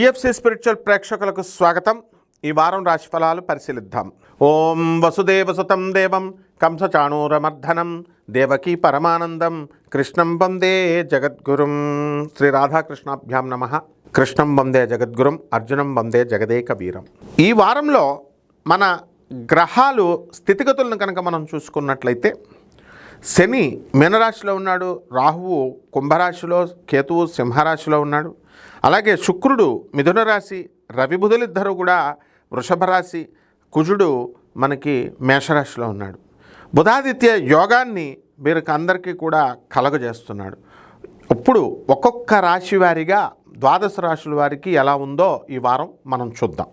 TFC spiritual ప్రేక్షకులకు స్వాగతం. ఈ వారం రాశిఫలాలు పరిశీలిద్దాం. ఓం వసుదేవసుతం దేవం కంసచాణూరమర్ధనం దేవకీ పరమానందం కృష్ణం వందే జగద్గురుం. శ్రీ రాధాకృష్ణాభ్యాం నమః. కృష్ణం వందే జగద్గురుం, అర్జునం వందే జగదేక వీరం. ఈ వారంలో మన గ్రహాలు స్థితిగతులను కనుక మనం చూసుకున్నట్లయితే, శని మీనరాశిలో ఉన్నాడు, రాహువు కుంభరాశిలో, కేతువు సింహరాశిలో ఉన్నాడు. అలాగే శుక్రుడు మిథున రాశి, రవి బుధులిద్దరూ కూడా వృషభ రాశి, కుజుడు మనకి మేషరాశిలో ఉన్నాడు. బుధాదిత్య యోగాన్ని వీరికి అందరికీ కూడా కలగజేస్తున్నాడు. ఇప్పుడు ఒక్కొక్క రాశి వారిగా ద్వాదశ రాశుల వారికి ఎలా ఉందో ఈ వారం మనం చూద్దాం.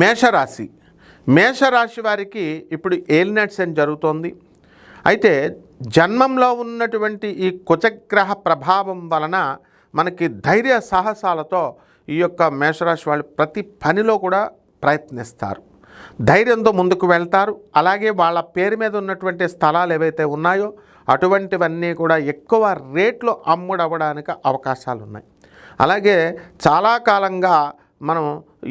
మేషరాశి. మేషరాశి వారికి ఇప్పుడు ఏలినాటి శని జరుగుతోంది. అయితే జన్మంలో ఉన్నటువంటి ఈ కుజగ్రహ ప్రభావం వలన మనకి ధైర్య సాహసాలతో ఈ యొక్క మేషరాశి వాళ్ళు ప్రతి పనిలో కూడా ప్రయత్నిస్తారు, ధైర్యంతో ముందుకు వెళ్తారు. అలాగే వాళ్ళ పేరు మీద ఉన్నటువంటి స్థలాలు ఏవైతే ఉన్నాయో అటువంటివన్నీ కూడా ఎక్కువ రేట్లో అమ్ముడవ్వడానికి అవకాశాలు ఉన్నాయి. అలాగే చాలా కాలంగా మనం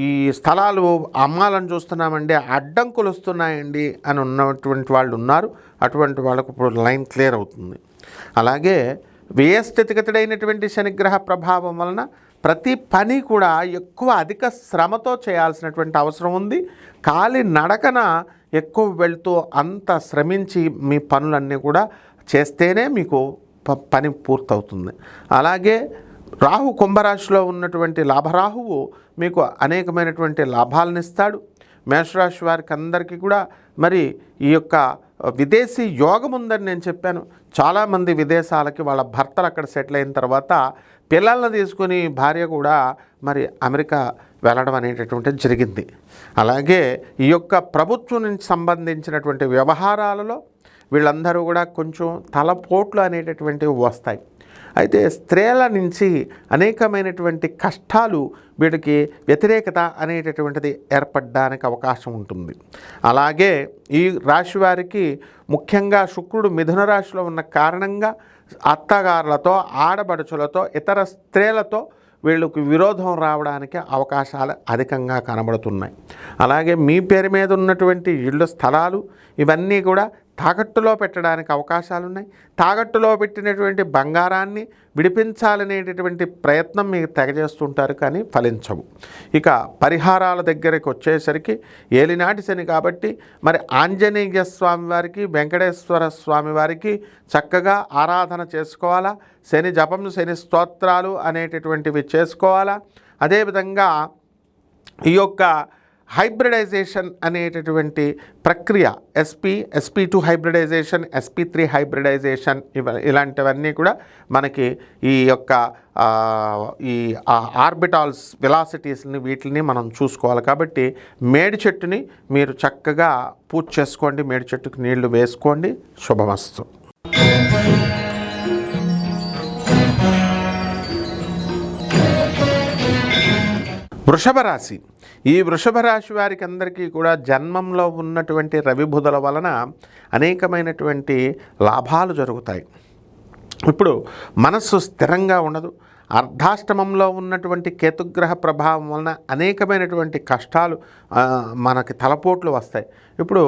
ఈ స్థలాలు అమ్మాలని చూస్తున్నామండి, అడ్డంకులు వస్తున్నాయండి అని ఉన్నటువంటి వాళ్ళు ఉన్నారు. అటువంటి వాళ్ళకు ఇప్పుడు లైన్ క్లియర్ అవుతుంది. అలాగే వ్యయస్థితిగతుడైనటువంటి శనిగ్రహ ప్రభావం వలన ప్రతి పని కూడా ఎక్కువ అధిక శ్రమతో చేయాల్సినటువంటి అవసరం ఉంది. కాలి నడకన ఎక్కువ వెళ్తూ అంత శ్రమించి మీ పనులన్నీ కూడా చేస్తేనే మీకు పని పూర్తవుతుంది. అలాగే రాహు కుంభరాశిలో ఉన్నటువంటి లాభరాహువు మీకు అనేకమైనటువంటి లాభాలను ఇస్తాడు. మేషరాశి వారికి అందరికీ కూడా మరి ఈ యొక్క విదేశీ యోగం ఉందని నేను చెప్పాను. చాలామంది విదేశాలకి వాళ్ళ భర్తలు అక్కడ సెటిల్ అయిన తర్వాత పిల్లలను తీసుకుని భార్య కూడా మరి అమెరికా వెళ్ళడం అనేటటువంటిది జరిగింది. అలాగే ఈ యొక్క ప్రభుత్వం నుంచి సంబంధించినటువంటి వ్యవహారాలలో వీళ్ళందరూ కూడా కొంచెం తలపోట్లు అనేటటువంటివి వస్తాయి. అయితే స్త్రీల నుంచి అనేకమైనటువంటి కష్టాలు, వీటికి వ్యతిరేకత అనేటటువంటిది ఏర్పడడానికి అవకాశం ఉంటుంది. అలాగే ఈ రాశి వారికి ముఖ్యంగా శుక్రుడు మిథున రాశిలో ఉన్న కారణంగా అత్తగారులతో, ఆడబడుచులతో, ఇతర స్త్రీలతో వీళ్ళకి విరోధం రావడానికి అవకాశాలు అధికంగా కనబడుతున్నాయి. అలాగే మీ పేరు మీద ఉన్నటువంటి ఇళ్ళు, స్థలాలు ఇవన్నీ కూడా తాకట్టులో పెట్టడానికి అవకాశాలు ఉన్నాయి. తాకట్టులో పెట్టినటువంటి బంగారాన్ని విడిపించాలనేటటువంటి ప్రయత్నం మీకు తెగజేస్తుంటారు, కానీ ఫలించవు. ఇక పరిహారాల దగ్గరికి వచ్చేసరికి ఏలినాటి శని కాబట్టి మరి ఆంజనేయ స్వామి వారికి, వెంకటేశ్వర స్వామి వారికి చక్కగా ఆరాధన చేసుకోవాలా. శని జపం, శని స్తోత్రాలు అనేటటువంటివి చేసుకోవాలా. అదేవిధంగా ఈ యొక్క హైబ్రిడైజేషన్ అనేటటువంటి ప్రక్రియ, SP2 హైబ్రిడైజేషన్, SP3 హైబ్రిడైజేషన్, ఇలాంటివన్నీ కూడా మనకి ఈ యొక్క ఈ ఆర్బిటాల్స్ వెలాసిటీస్ని వీటిని మనం చూసుకోవాలి. కాబట్టి మేడి చెట్టుని మీరు చక్కగా పూజ చేసుకోండి, మేడి చెట్టుకు నీళ్లు వేసుకోండి. శుభమస్తు. వృషభ రాశి. ఈ వృషభ రాశి వారికి అందరికీ కూడా జన్మంలో ఉన్నటువంటి రవి బుధుల వలన అనేకమైనటువంటి లాభాలు జరుగుతాయి. ఇప్పుడు మనస్సు స్థిరంగా ఉండదు. అర్ధాష్టమంలో ఉన్నటువంటి కేతుగ్రహ ప్రభావం వలన అనేకమైనటువంటి కష్టాలు, మనకి తలపోట్లు వస్తాయి. ఇప్పుడు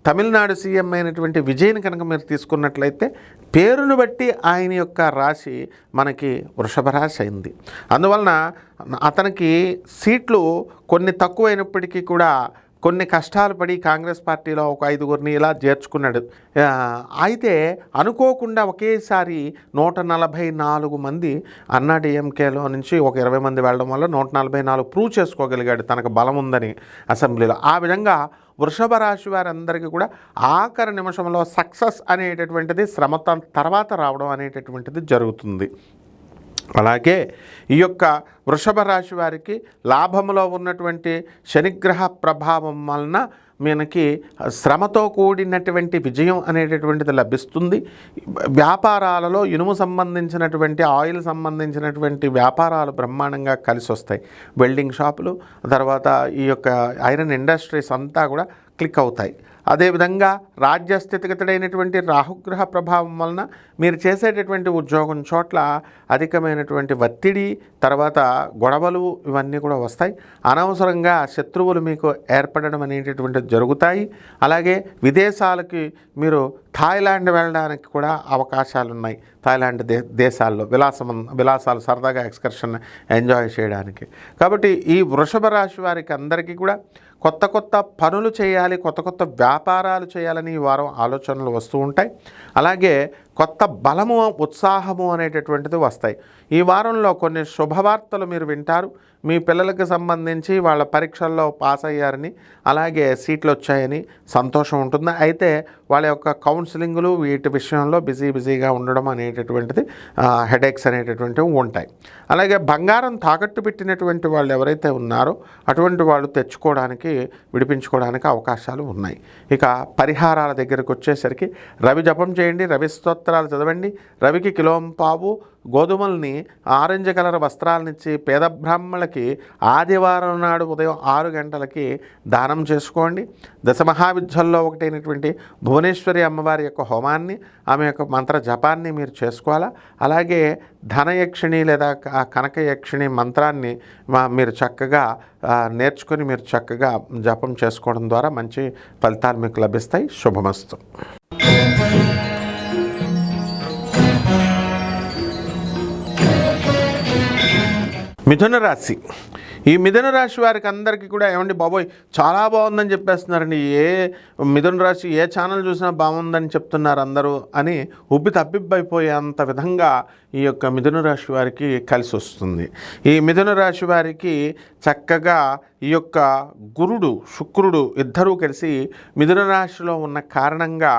తమిళనాడు సీఎం అయినటువంటి విజయ్ని కనుక మీరు తీసుకున్నట్లయితే పేరును బట్టి ఆయన యొక్క రాశి మనకి వృషభ రాశి అయింది. అందువలన అతనికి సీట్లు కొన్ని తక్కువైనప్పటికీ కూడా కొన్ని కష్టాలు పడి కాంగ్రెస్ పార్టీలో ఒక 5గురిని ఇలా చేర్చుకున్నాడు. అయితే అనుకోకుండా ఒకేసారి 144 మంది అన్నాడీఎంకేలో నుంచి ఒక 20 మంది వెళ్ళడం వల్ల 144 ప్రూవ్ చేసుకోగలిగాడు తనకు బలం ఉందని అసెంబ్లీలో. ఆ విధంగా వృషభ రాశి వారందరికీ కూడా ఆఖరి నిమిషంలో సక్సెస్ అనేటటువంటిది శ్రమ తర్వాత రావడం అనేటటువంటిది జరుగుతుంది. అలాగే ఈ యొక్క వృషభ రాశి వారికి లాభములో ఉన్నటువంటి శనిగ్రహ ప్రభావం వలన మనకి శ్రమతో కూడినటువంటి విజయం అనేటటువంటిది లభిస్తుంది. వ్యాపారాలలో ఇనుము సంబంధించినటువంటి, ఆయిల్ సంబంధించినటువంటి వ్యాపారాలు బ్రహ్మాండంగా కలిసి వస్తాయి. వెల్డింగ్ షాపులు, తర్వాత ఈ యొక్క ఐరన్ ఇండస్ట్రీస్ అంతా కూడా క్లిక్ అవుతాయి. అదేవిధంగా రాజ్య స్థితిగతుడైనటువంటి రాహుగ్రహ ప్రభావం వలన మీరు చేసేటటువంటి ఉద్యోగం చోట్ల అధికమైనటువంటి ఒత్తిడి, తర్వాత గొడవలు ఇవన్నీ కూడా వస్తాయి. అనవసరంగా శత్రువులు మీకు ఏర్పడడం అనేటటువంటిది జరుగుతాయి. అలాగే విదేశాలకి మీరు థాయిలాండ్ వెళ్ళడానికి కూడా అవకాశాలు ఉన్నాయి. థాయిలాండ్ దేశాల్లో విలాసాలు సరదాగా ఎక్స్కర్షన్ ఎంజాయ్ చేయడానికి. కాబట్టి ఈ వృషభ రాశి వారికి అందరికీ కూడా కొత్త కొత్త పనులు చేయాలి, కొత్త కొత్త వ్యాపారాలు చేయాలని ఈ వారం ఆలోచనలు వస్తూ ఉంటాయి. అలాగే కొత్త బలము, ఉత్సాహము అనేటటువంటిది వస్తాయి. ఈ వారంలో కొన్ని శుభవార్తలు మీరు వింటారు. మీ పిల్లలకు సంబంధించి వాళ్ళ పరీక్షల్లో పాస్ అయ్యారని, అలాగే సీట్లు వచ్చాయని సంతోషం ఉంటుంది. అయితే వాళ్ళ యొక్క కౌన్సిలింగ్లు వీటి విషయంలో బిజీగా ఉండడం అనేటటువంటిది, హెడేక్స్ అనేటటువంటివి ఉంటాయి. అలాగే బంగారం తాకట్టు పెట్టినటువంటి వాళ్ళు ఎవరైతే ఉన్నారో అటువంటి వాళ్ళు తెచ్చుకోవడానికి, విడిపించుకోవడానికి అవకాశాలు ఉన్నాయి. ఇక పరిహారాల దగ్గరకు వచ్చేసరికి రవి జపం చేయండి, రవి స్తోత్రాలు చదవండి. రవికి కిలోంపావు గోధుమల్ని ఆరెంజ్ కలర్ వస్త్రాలనిచ్చి పేద బ్రాహ్మణులకి ఆదివారం నాడు ఉదయం 6 గంటలకి దానం చేసుకోండి. దశమహావిద్యల్లో ఒకటైనటువంటి భువనేశ్వరి అమ్మవారి యొక్క హోమాన్ని, ఆమె యొక్క మంత్ర జపాన్ని మీరు చేసుకోవాలా. అలాగే ధనయక్షిణి లేదా కనకయక్షిణి మంత్రాన్ని మీరు చక్కగా నేర్చుకొని మీరు చక్కగా జపం చేసుకోవడం ద్వారా మంచి ఫలితాలు మీకు లభిస్తాయి. శుభమస్తు. మిథున రాశి. ఈ మిథున రాశి వారికి అందరికీ కూడా ఏమండి బాబోయ్ చాలా బాగుందని చెప్పేస్తున్నారండి, ఏ మిథున రాశి ఏ ఛానల్ చూసినా బాగుందని చెప్తున్నారు అందరూ అని తప్పిబ్బైపోయేంత విధంగా ఈ యొక్క మిథున రాశి వారికి కలిసి వస్తుంది. ఈ మిథున రాశి వారికి చక్కగా ఈ యొక్క గురుడు, శుక్రుడు ఇద్దరూ కలిసి మిథున రాశిలో ఉన్న కారణంగా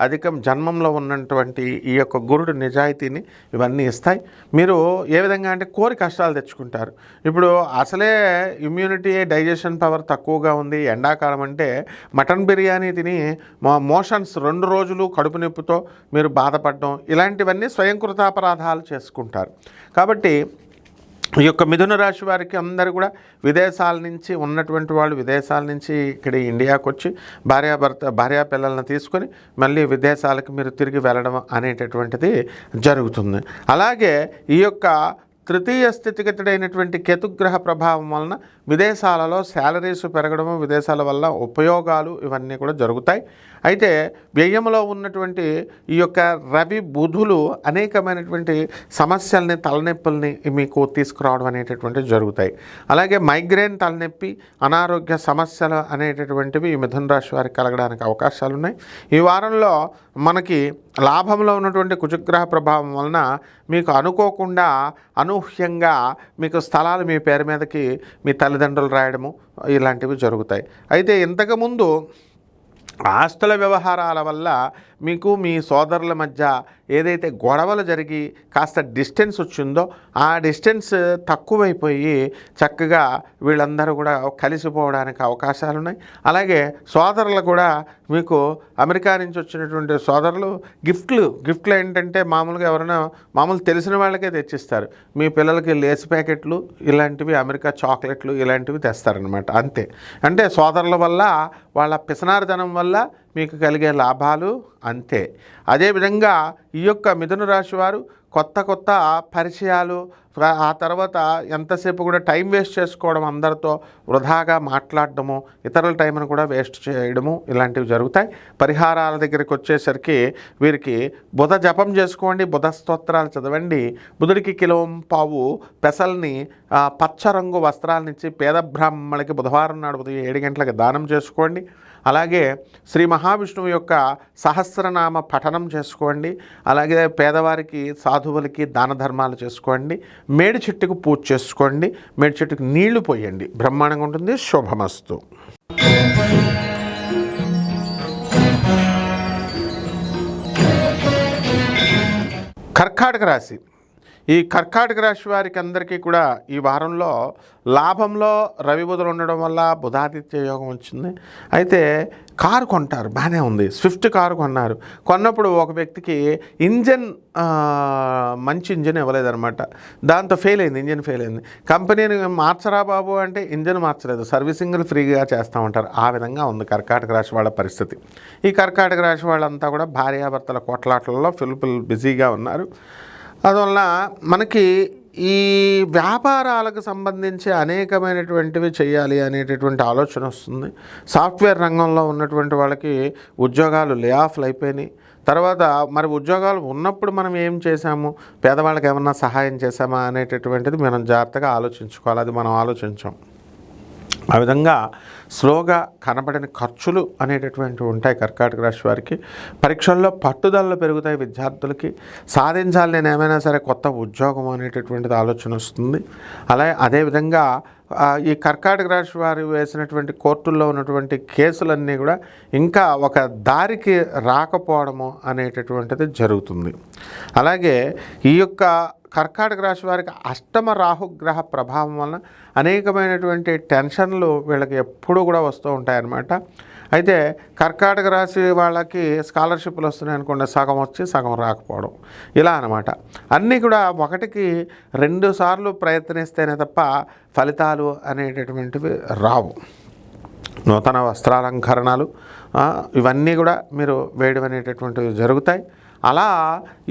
అధికం జన్మంలో ఉన్నటువంటి ఈ యొక్క గురుడు నిజాయితీని ఇవన్నీ ఇస్తాయి. మీరు ఏ విధంగా అంటే కోరి కష్టాలు తెచ్చుకుంటారు. ఇప్పుడు అసలే ఇమ్యూనిటీ, డైజెషన్ పవర్ తక్కువగా ఉంది. ఎండాకాలం అంటే మటన్ బిర్యానీ తిని మోషన్స్ 2 రోజులు కడుపు నొప్పితో మీరు బాధపడడం, ఇలాంటివన్నీ స్వయంకృతాపరాధాలు చేసుకుంటారు. కాబట్టి ఈ యొక్క మిథున రాశి వారికి అందరూ కూడా విదేశాల నుంచి ఉన్నటువంటి వాళ్ళు విదేశాల నుంచి ఇక్కడ ఇండియాకు వచ్చి భార్యా పిల్లలను తీసుకొని మళ్ళీ విదేశాలకు మీరు తిరిగి వెళ్ళడం అనేటటువంటిది జరుగుతుంది. అలాగే ఈ యొక్క తృతీయ స్థితిగతుడైనటువంటి కేతుగ్రహ ప్రభావం వలన విదేశాలలో శాలరీస్ పెరగడము, విదేశాల వల్ల ఉపయోగాలు ఇవన్నీ కూడా జరుగుతాయి. అయితే వ్యయంలో ఉన్నటువంటి ఈ యొక్క రవి బుధులు అనేకమైనటువంటి సమస్యల్ని, తలనొప్పుల్ని మీకు తీసుకురావడం అనేటటువంటివి జరుగుతాయి. అలాగే మైగ్రేన్, తలనొప్పి, అనారోగ్య సమస్యలు అనేటటువంటివి ఈ మిథున రాశి వారికి కలగడానికి అవకాశాలు ఉన్నాయి. ఈ వారంలో మనకి లాభంలో ఉన్నటువంటి కుజగ్రహ ప్రభావం వలన మీకు అనుకోకుండా, అనూహ్యంగా మీకు స్థలాలు మీ పేరు మీదకి మీ తల్లిదండ్రులు రాయడము ఇలాంటివి జరుగుతాయి. అయితే ఇంతకుముందు ఆస్తుల వ్యవహారాల వల్ల మీకు మీ సోదరుల మధ్య ఏదైతే గొడవలు జరిగి కాస్త డిస్టెన్స్ వచ్చిందో ఆ డిస్టెన్స్ తక్కువైపోయి చక్కగా వీళ్ళందరూ కూడా కలిసిపోవడానికి అవకాశాలు ఉన్నాయి. అలాగే సోదరులు కూడా మీకు అమెరికా నుంచి వచ్చినటువంటి సోదరులు గిఫ్ట్లు ఏంటంటే మామూలుగా ఎవరైనా మామూలు తెలిసిన వాళ్ళకే తెచ్చిస్తారు. మీ పిల్లలకి లేస్ ప్యాకెట్లు ఇలాంటివి, అమెరికా చాక్లెట్లు ఇలాంటివి తెస్తారనమాట. అంతే. అంటే సోదరుల వల్ల, వాళ్ళ పిసనారితనం వల్ల మీకు కలిగే లాభాలు అంతే. అదేవిధంగా ఈ యొక్క మిథున రాశి వారు కొత్త పరిచయాలు, ఆ తర్వాత ఎంతసేపు కూడా టైం వేస్ట్ చేసుకోవడం, అందరితో వృధాగా మాట్లాడడము, ఇతరుల టైంను కూడా వేస్ట్ చేయడము ఇలాంటివి జరుగుతాయి. పరిహారాల దగ్గరికి వచ్చేసరికి వీరికి బుధ జపం చేసుకోండి, బుధ స్తోత్రాలు చదవండి. బుధుడికి కిలోంపావు పెసల్ని పచ్చ రంగు వస్త్రాలనిచ్చి పేద బ్రాహ్మణులకి బుధవారం నాడు ఉదయం 7 గంటలకు దానం చేసుకోండి. అలాగే శ్రీ మహావిష్ణువు యొక్క సహస్రనామ పఠనం చేసుకోండి. అలాగే పేదవారికి, సాధువులకి దాన ధర్మాలు చేసుకోండి. మేడి చెట్టుకు పూజ చేసుకోండి. మేడి చెట్టుకు నీళ్లు పోయండి. బ్రహ్మాండంగా ఉంటుంది. శుభమస్తు. కర్కాటక రాశి. ఈ కర్కాటక రాశి వారికి అందరికీ కూడా ఈ వారంలో లాభంలో రవి బుధులు ఉండడం వల్ల బుధాదిత్య యోగం వచ్చింది. అయితే కారు కొంటారు, బాగానే ఉంది. స్విఫ్ట్ కారు కొన్నప్పుడు ఒక వ్యక్తికి ఇంజన్ మంచి ఇంజన్ ఇవ్వలేదన్నమాట. దాంతో ఇంజన్ ఫెయిల్ అయింది. కంపెనీని మార్చరా బాబు అంటే ఇంజన్ మార్చలేదు, సర్వీసింగ్లు ఫ్రీగా చేస్తూ ఉంటారు. ఆ విధంగా ఉంది కర్కాటక రాశి వాళ్ళ పరిస్థితి. ఈ కర్కాటక రాశి వాళ్ళంతా కూడా భార్యాభర్తల కొట్లాటలలో ఫుల్ బిజీగా ఉన్నారు. అందువల్ల మనకి ఈ వ్యాపారాలకు సంబంధించి అనేకమైనటువంటివి చేయాలి అనేటటువంటి ఆలోచన వస్తుంది. సాఫ్ట్వేర్ రంగంలో ఉన్నటువంటి వాళ్ళకి ఉద్యోగాలు లే ఆఫ్లు అయిపోయినాయి. తర్వాత మరి ఉద్యోగాలు ఉన్నప్పుడు మనం ఏం చేశాము, పేదవాళ్ళకి ఏమన్నా సహాయం చేశామా అనేటటువంటిది మనం జాగ్రత్తగా ఆలోచించుకోవాలి. అది మనం ఆలోచించాం. ఆ విధంగా స్లోగా కనబడిన ఖర్చులు అనేటటువంటివి ఉంటాయి కర్కాటక రాశి వారికి. పరీక్షల్లో పట్టుదలలు పెరుగుతాయి విద్యార్థులకి. సాధించాలి నేను ఏమైనా సరే కొత్త ఉద్యోగం అనేటటువంటిది ఆలోచన వస్తుంది. అదేవిధంగా ఈ కర్కాటక రాశి వారు వేసినటువంటి కోర్టుల్లో ఉన్నటువంటి కేసులన్నీ కూడా ఇంకా ఒక దారికి రాకపోవడము అనేటటువంటిది జరుగుతుంది. అలాగే ఈ యొక్క కర్కాటక రాశి వారికి అష్టమ రాహుగ్రహ ప్రభావం వలన అనేకమైనటువంటి టెన్షన్లు వీళ్ళకి ఎప్పుడూ కూడా వస్తూ ఉంటాయన్నమాట. అయితే కర్కాటక రాశి వాళ్ళకి స్కాలర్షిప్లు వస్తున్నాయి అనుకోండి, సగం వచ్చి సగం రాకపోవడం, ఇలా అనమాట. అన్నీ కూడా 1కి 2 సార్లు ప్రయత్నిస్తేనే తప్ప ఫలితాలు అనేటటువంటివి రావు. నూతన వస్త్రాలంకరణలు ఇవన్నీ కూడా మీరు వేయడం అనేటటువంటివి జరుగుతాయి. అలా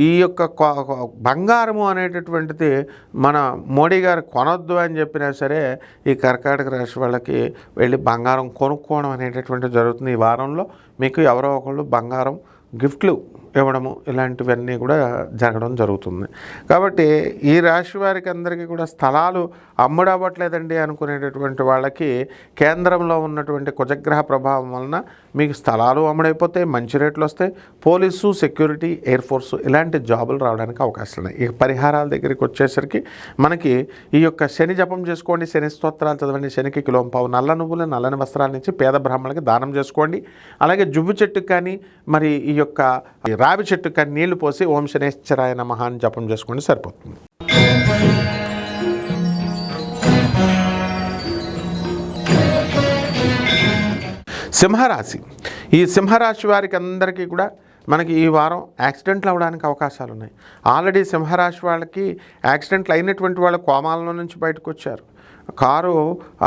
ఈ యొక్క బంగారము అనేటటువంటిది మన మోడీ గారు కొనొద్దు అని చెప్పినా సరే ఈ కర్కాటక రాశి వాళ్ళకి వెళ్ళి బంగారం కొనుక్కోవడం అనేటటువంటిది జరుగుతుంది. ఈ వారంలో మీకు ఎవరో ఒకళ్ళు బంగారం గిఫ్ట్లు ఇవ్వడము ఇలాంటివన్నీ కూడా జరగడం జరుగుతుంది. కాబట్టి ఈ రాశి వారికి అందరికీ కూడా స్థలాలు అమ్ముడవ్వట్లేదండి అనుకునేటటువంటి వాళ్ళకి కేంద్రంలో ఉన్నటువంటి కుజగ్రహ ప్రభావం వలన మీకు స్థలాలు అమ్ముడైపోతాయి, మంచి రేట్లు వస్తాయి. పోలీసు, సెక్యూరిటీ, ఎయిర్ ఫోర్సు ఇలాంటి జాబులు రావడానికి అవకాశాలు ఉన్నాయి. ఈ పరిహారాల దగ్గరికి వచ్చేసరికి మనకి ఈ యొక్క శని జపం చేసుకోండి, శని స్తోత్రాలు చదవండి, శనికి కిలోంపావు నల్ల నువ్వులు నల్లని వస్త్రాల నుంచి పేద బ్రాహ్మణులకి దానం చేసుకోండి. అలాగే జువ్వు చెట్టుకు కానీ మరి ఈ యొక్క రావి చెట్టుకు కానీ నీళ్లు పోసి ఓం శనేశ్వరాయ నమః అని జపం చేసుకోండి, సరిపోతుంది. సింహరాశి. ఈ సింహరాశి వారికి అందరికీ కూడా మనకి ఈ వారం యాక్సిడెంట్లు అవ్వడానికి అవకాశాలు ఉన్నాయి. ఆల్రెడీ సింహరాశి వాళ్ళకి యాక్సిడెంట్లు అయినటువంటి వాళ్ళు కోమాలలో నుంచి బయటకు వచ్చారు.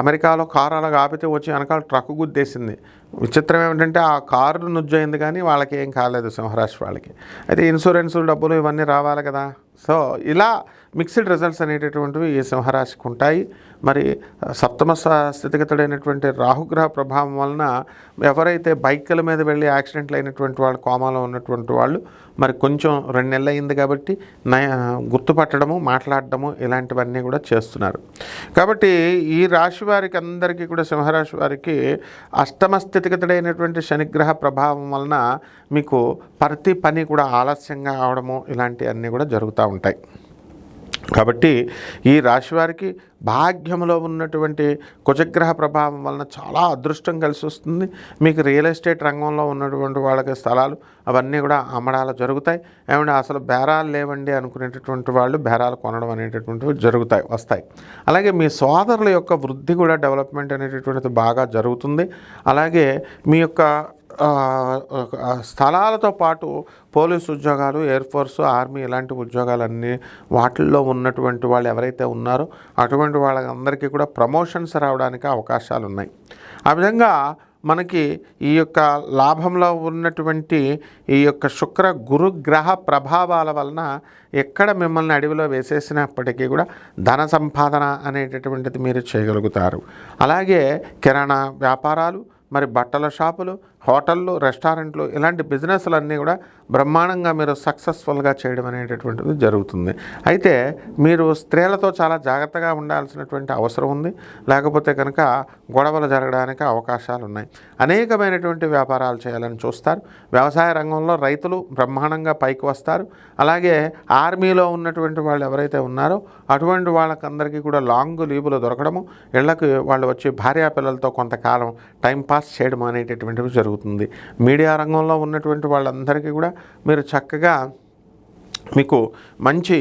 అమెరికాలో కారు అలాగ ఆపితే వచ్చి వెనకాల ట్రక్ గుద్దేసింది. విచిత్రం ఏమిటంటే ఆ కారు నుజ్జయింది కానీ వాళ్ళకి ఏం కాలేదు సింహరాశి వాళ్ళకి. అయితే ఇన్సూరెన్సులు డబ్బులు ఇవన్నీ రావాలి కదా. సో ఇలా మిక్స్డ్ రిజల్ట్స్ అనేటటువంటివి ఈ సింహరాశికి ఉంటాయి. మరి సప్తమ స్థితిగతుడైనటువంటి రాహుగ్రహ ప్రభావం వలన ఎవరైతే బైకుల మీద వెళ్ళి యాక్సిడెంట్లు అయినటువంటి వాళ్ళు, కోమాలో ఉన్నటువంటి వాళ్ళు మరి కొంచెం 2 నెలలు అయింది కాబట్టి గుర్తుపట్టడము, మాట్లాడడము ఇలాంటివన్నీ కూడా చేస్తున్నారు. కాబట్టి ఈ రాశి వారికి అందరికీ కూడా సింహరాశి వారికి అష్టమ స్థితిగతుడైనటువంటి శనిగ్రహ ప్రభావం వలన మీకు ప్రతి పని కూడా ఆలస్యంగా అవడము ఇలాంటివన్నీ కూడా జరుగుతూ ఉంటాయి. కాబట్టి ఈ రాశివారికి భాగ్యంలో ఉన్నటువంటి కుజగ్రహ ప్రభావం వలన చాలా అదృష్టం కలిసి వస్తుంది. మీకు రియల్ ఎస్టేట్ రంగంలో ఉన్నటువంటి వాళ్ళకి స్థలాలు అవన్నీ కూడా అమ్మడాలు జరుగుతాయి. ఏమంటే అసలు బేరాలు లేవండి అనుకునేటటువంటి వాళ్ళు బేరాలు కొనడం అనేటటువంటివి వస్తాయి. అలాగే మీ సోదరుల యొక్క వృద్ధి కూడా డెవలప్మెంట్ అనేటటువంటిది బాగా జరుగుతుంది. అలాగే మీ యొక్క స్థలాలతో పాటు పోలీసు ఉద్యోగాలు, ఎయిర్ ఫోర్సు, ఆర్మీ ఇలాంటి ఉద్యోగాలన్నీ వాటిల్లో ఉన్నటువంటి వాళ్ళు ఎవరైతే ఉన్నారో అటువంటి వాళ్ళందరికీ కూడా ప్రమోషన్స్ రావడానికి అవకాశాలు ఉన్నాయి. ఆ విధంగా మనకి ఈ యొక్క లాభంలో ఉన్నటువంటి ఈ యొక్క శుక్ర గురు గ్రహ ప్రభావాల వలన ఎక్కడ మిమ్మల్ని అడవిలో వేసేసినప్పటికీ కూడా ధన సంపాదన అనేటటువంటిది మీరు చేయగలుగుతారు. అలాగే కిరాణా వ్యాపారాలు, మరి బట్టల షాపులు, హోటళ్ళు, రెస్టారెంట్లు ఇలాంటి బిజినెస్లన్నీ కూడా బ్రహ్మాండంగా మీరు సక్సెస్ఫుల్గా చేయడం అనేటటువంటిది జరుగుతుంది. అయితే మీరు స్త్రీలతో చాలా జాగ్రత్తగా ఉండాల్సినటువంటి అవసరం ఉంది. లేకపోతే కనుక గొడవలు జరగడానికి అవకాశాలు ఉన్నాయి. అనేకమైనటువంటి వ్యాపారాలు చేయాలని చూస్తారు. వ్యవసాయ రంగంలో రైతులు బ్రహ్మాండంగా పైకి వస్తారు. అలాగే ఆర్మీలో ఉన్నటువంటి వాళ్ళు ఎవరైతే ఉన్నారో అటువంటి వాళ్ళకందరికీ కూడా లాంగ్ లీవులు దొరకడము, ఇళ్లకు వాళ్ళు వచ్చి భార్యాపిల్లలతో కొంతకాలం టైంపాస్ చేయడం అనేటటువంటివి జరుగుతుంది. మీడియా రంగంలో ఉన్నటువంటి వాళ్ళందరికీ కూడా మీరు చక్కగా మీకు మంచి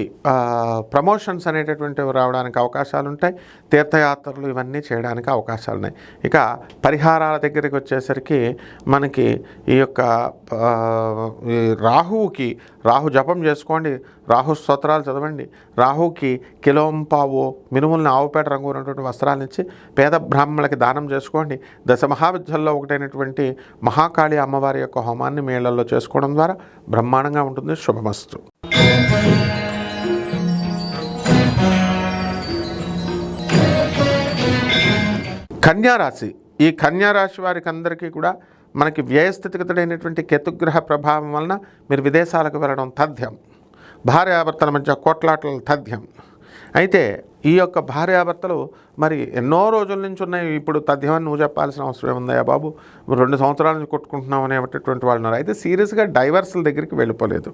ప్రమోషన్స్ అనేటటువంటివి రావడానికి అవకాశాలు ఉంటాయి. తీర్థయాత్రలు ఇవన్నీ చేయడానికి అవకాశాలు ఉన్నాయి. ఇక పరిహారాల దగ్గరికి వచ్చేసరికి మనకి ఈ యొక్క ఈ రాహువుకి రాహు జపం చేసుకోండి, రాహు స్తోత్రాలు చదవండి. రాహుకి కిలోంపావు మినుములను ఆవుపేట రంగు ఉన్నటువంటి వస్త్రాలను ఇచ్చి పేద బ్రాహ్మణులకి దానం చేసుకోండి. దశ మహావిద్యల్లో ఒకటైనటువంటి మహాకాళి అమ్మవారి యొక్క హోమాన్ని మీ ఇళ్లలో చేసుకోవడం ద్వారా బ్రహ్మాండంగా ఉంటుంది. శుభమస్తు. కన్యారాశి. ఈ కన్యారాశి వారికి అందరికీ కూడా మనకి వ్యయస్థితిగతుడైనటువంటి కేతుగ్రహ ప్రభావం వలన మీరు విదేశాలకు వెళ్ళడం తథ్యం. భార్యాభర్తల మధ్య కొట్లాటలు తథ్యం. అయితే ఈ యొక్క భార్యాభర్తలు మరి ఎన్నో రోజుల నుంచి ఉన్నాయి, ఇప్పుడు తథ్యమని నువ్వు చెప్పాల్సిన అవసరం ఏముందయ్యా బాబు, 2 సంవత్సరాల నుంచి కొట్టుకుంటున్నాం అనేటటువంటి వాళ్ళు ఉన్నారు. అయితే సీరియస్గా డైవర్సుల దగ్గరికి వెళ్ళిపోలేదు.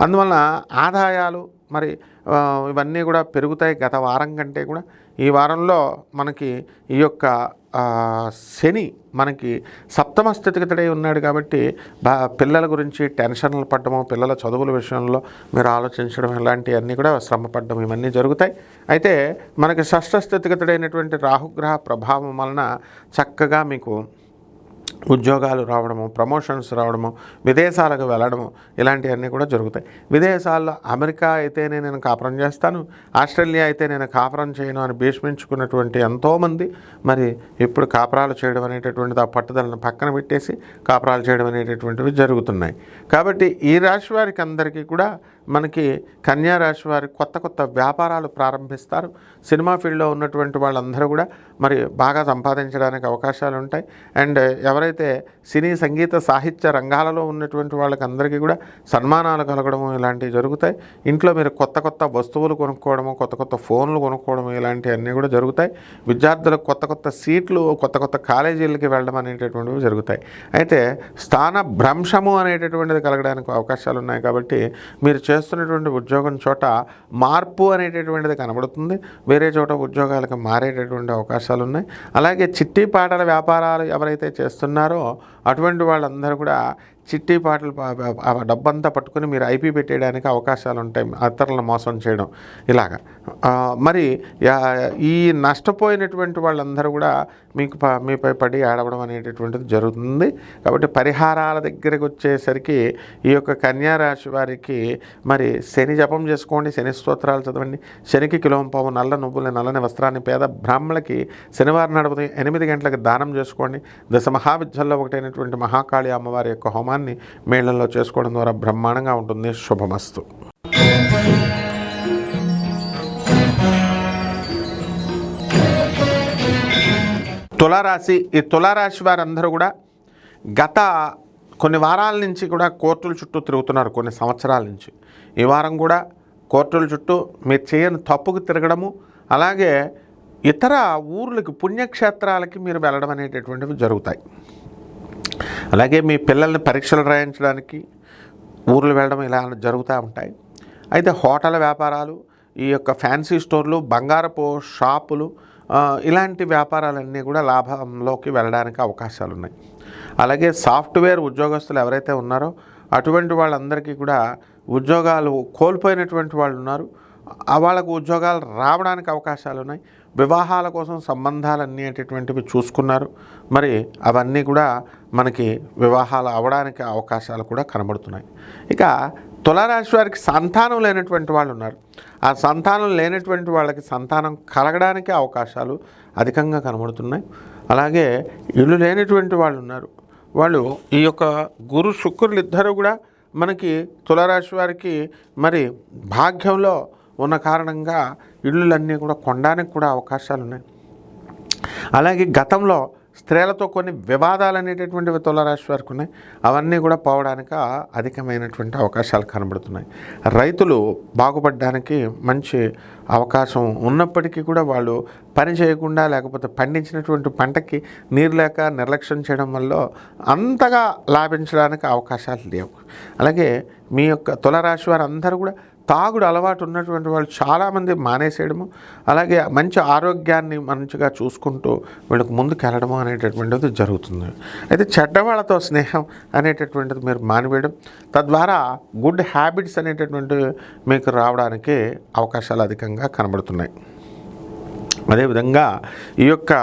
అందువలన ఆదాయాలు మరి ఇవన్నీ కూడా పెరుగుతాయి. గత వారం కంటే కూడా ఈ వారంలో మనకి ఈ యొక్క శని మనకి సప్తమ స్థితిగతుడై ఉన్నాడు కాబట్టి పిల్లల గురించి టెన్షన్లు పడ్డము, పిల్లల చదువుల విషయంలో మీరు ఆలోచించడం ఇలాంటివన్నీ కూడా శ్రమ పడ్డం ఇవన్నీ జరుగుతాయి. అయితే మనకి షష్ఠ స్థితిగతుడైనటువంటి రాహుగ్రహ ప్రభావం వలన చక్కగా మీకు ఉద్యోగాలు రావడము, ప్రమోషన్స్ రావడము, విదేశాలకు వెళ్ళడము ఇలాంటివన్నీ కూడా జరుగుతాయి. విదేశాల్లో అమెరికా అయితేనే నేను కాపురం చేస్తాను, ఆస్ట్రేలియా అయితే నేను కాపురం చేయను అని భీష్మించుకున్నటువంటి ఎంతోమంది మరి ఇప్పుడు కాపురాలు చేయడం అనేటటువంటిది ఆ పట్టుదలను పక్కన పెట్టేసి కాపురాలు చేయడం అనేటటువంటివి జరుగుతున్నాయి. కాబట్టి ఈ రాశి వారికి అందరికీ కూడా మనకి కన్యా రాశి వారి కొత్త కొత్త వ్యాపారాలు ప్రారంభిస్తారు. సినిమా ఫీల్డ్లో ఉన్నటువంటి వాళ్ళందరూ కూడా మరి బాగా సంపాదించడానికి అవకాశాలు ఉంటాయి. అండ్ ఎవరైతే సినీ సంగీత సాహిత్య రంగాలలో ఉన్నటువంటి వాళ్ళకి అందరికీ కూడా సన్మానాలు కలగడము ఇలాంటివి జరుగుతాయి. ఇంట్లో మీరు కొత్త కొత్త వస్తువులు కొనుక్కోవడము, కొత్త కొత్త ఫోన్లు కొనుక్కోవడము ఇలాంటివన్నీ కూడా జరుగుతాయి. విద్యార్థులకు కొత్త కొత్త సీట్లు, కొత్త కొత్త కాలేజీలకి వెళ్ళడం అనేటటువంటివి జరుగుతాయి. అయితే స్థాన భ్రంశము అనేటటువంటిది కలగడానికి అవకాశాలు ఉన్నాయి. కాబట్టి మీరు చేస్తున్నటువంటి ఉద్యోగం చోట మార్పు అనేటటువంటిది కనబడుతుంది. వేరే చోట ఉద్యోగాలకు మారేటటువంటి అవకాశాలు ఉన్నాయి. అలాగే చిట్టి పాటల వ్యాపారాలు ఎవరైతే చేస్తున్నారో అటువంటి వాళ్ళందరూ కూడా చిట్టి పాటలు డబ్బంతా పట్టుకుని మీరు ఐపీ పెట్టేయడానికి అవకాశాలు ఉంటాయి, ఇతరులను మోసం చేయడం ఇలాగా. మరి ఈ నష్టపోయినటువంటి వాళ్ళందరూ కూడా మీపై పడి ఆడవడం అనేటటువంటిది జరుగుతుంది. కాబట్టి పరిహారాల దగ్గరికి వచ్చేసరికి ఈ యొక్క కన్యా రాశి వారికి మరి శని జపం చేసుకోండి, శని స్తోత్రాలు చదవండి. శనికి కిలోంపావు నల్ల నువ్వుల నల్లని వస్త్రాన్ని పేద బ్రాహ్మణులకి శనివారం నాడు 8 గంటలకు దానం చేసుకోండి. దశ మహావిద్యల్లో ఒకటైనటువంటి మహాకాళి అమ్మవారి యొక్క హోమాన్ని మేళల్లో చేసుకోవడం ద్వారా బ్రహ్మాండంగా ఉంటుంది. శుభమస్తు. తులారాశి. ఈ తులారాశి వారందరూ కూడా గత కొన్ని వారాల నుంచి కూడా కోర్టుల చుట్టూ తిరుగుతున్నారు, కొన్ని సంవత్సరాల నుంచి. ఈ వారం కూడా కోర్టుల చుట్టూ మీరు చేయని తప్పుకు తిరగడము, అలాగే ఇతర ఊర్లకి పుణ్యక్షేత్రాలకి మీరు వెళ్ళడం అనేటటువంటివి జరుగుతాయి. అలాగే మీ పిల్లల్ని పరీక్షలు రాయించడానికి ఊర్లు వెళ్ళడం ఇలా జరుగుతూ ఉంటాయి. అయితే హోటల్ వ్యాపారాలు, ఈ యొక్క ఫ్యాన్సీ స్టోర్లు, బంగారపు షాపులు ఇలాంటి వ్యాపారాలన్నీ కూడా లాభంలోకి వెళ్ళడానికి అవకాశాలు ఉన్నాయి. అలాగే సాఫ్ట్వేర్ ఉద్యోగస్తులు ఎవరైతే ఉన్నారో అటువంటి వాళ్ళందరికీ కూడా ఉద్యోగాలు కోల్పోయినటువంటి వాళ్ళు ఉన్నారు, వాళ్ళకు ఉద్యోగాలు రావడానికి అవకాశాలు ఉన్నాయి. వివాహాల కోసం సంబంధాలు అనేటటువంటివి చూసుకున్నారు, మరి అవన్నీ కూడా మనకి వివాహాలు అవ్వడానికి అవకాశాలు కూడా కనబడుతున్నాయి. ఇక తులారాశి వారికి సంతానం లేనటువంటి వాళ్ళు ఉన్నారు. ఆ సంతానం లేనటువంటి వాళ్ళకి సంతానం కలగడానికి అవకాశాలు అధికంగా కనబడుతున్నాయి. అలాగే ఇల్లు లేనటువంటి వాళ్ళు ఉన్నారు. వాళ్ళు ఈ యొక్క గురు శుక్రులు ఇద్దరు కూడా మనకి తులారాశి వారికి మరి భాగ్యంలో ఉన్న కారణంగా ఇళ్ళులన్నీ కూడా కొనడానికి కూడా అవకాశాలు ఉన్నాయి. అలాగే గతంలో స్త్రీలతో కొన్ని వివాదాలు అనేటటువంటివి తులారాశి వారికి ఉన్నాయి, అవన్నీ కూడా పోవడానికి అధికమైనటువంటి అవకాశాలు కనబడుతున్నాయి. రైతులు బాగుపడడానికి మంచి అవకాశం ఉన్నప్పటికీ కూడా వాళ్ళు పని చేయకుండా లేకపోతే పండించినటువంటి పంటకి నీరు లేక నిర్లక్ష్యం చేయడం వల్ల అంతగా లాభించడానికి అవకాశాలు లేవు. అలాగే మీ యొక్క తులారాశి వారు అందరూ కూడా తాగుడు అలవాటు ఉన్నటువంటి వాళ్ళు చాలామంది మానేసేయడము, అలాగే మంచి ఆరోగ్యాన్ని మంచిగా చూసుకుంటూ వీళ్ళకి ముందుకు వెళ్ళడము అనేటటువంటిది జరుగుతుంది. అయితే చెడ్డవాళ్ళతో స్నేహం అనేటటువంటిది మీరు మానివేయడం, తద్వారా గుడ్ హ్యాబిట్స్ అనేటటువంటివి మీకు రావడానికి అవకాశాలు అధికంగా కనబడుతున్నాయి. అదేవిధంగా ఈ యొక్క